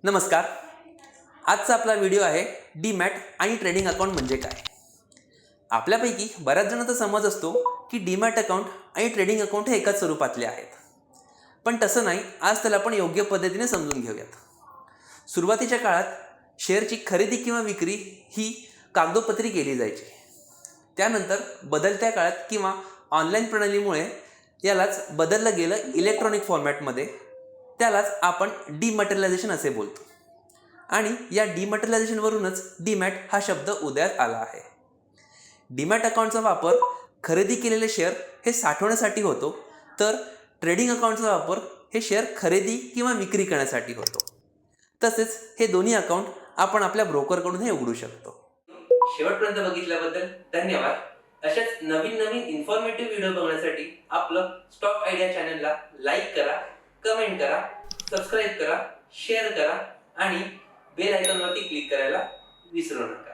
नमस्कार. आजचा आपला व्हिडिओ आहे डीमॅट आणि ट्रेडिंग अकाउंट म्हणजे काय. आपल्यापैकी बऱ्याच जणांचा समज असतो की डीमॅट अकाउंट आणि ट्रेडिंग अकाउंट हे एकाच स्वरूपातले आहेत, पण तसं नाही. आज त्याला आपण योग्य पद्धतीने समजून घेऊयात. सुरुवातीच्या काळात शेअरची खरेदी किंवा विक्री ही कागदोपत्री केली जायची. त्यानंतर बदलत्या काळात किंवा ऑनलाईन प्रणालीमुळे यालाच बदललं गेलं इलेक्ट्रॉनिक फॉर्मॅटमध्ये. त्यालाच आपण डिमॅटेरियलायझेशन असे बोलतो आणि या डिमॅटेरियलायझेशनवरूनच डीमॅट हा शब्द उदयास आला आहे. डीमॅट अकाउंटचा वापर खरेदी केलेले शेअर हे साठवण्यासाठी होतो, तर ट्रेडिंग अकाउंटचा वापर हे शेअर खरेदी किंवा विक्री करण्यासाठी होतो. तसेच हे दोन्ही अकाउंट आपण आपल्या ब्रोकरकडूनही उघडू शकतो. शेवटपर्यंत बघितल्याबद्दल धन्यवाद. अशाच नवीन इन्फॉर्मेटिव्ह व्हिडिओ बघण्यासाठी आपलं स्टॉक आयडिया चॅनलला लाईक करा, कमेंट करा, सबस्क्राईब करा, शेअर करा आणि बेल आयकॉनवरती क्लिक करायला विसरू नका.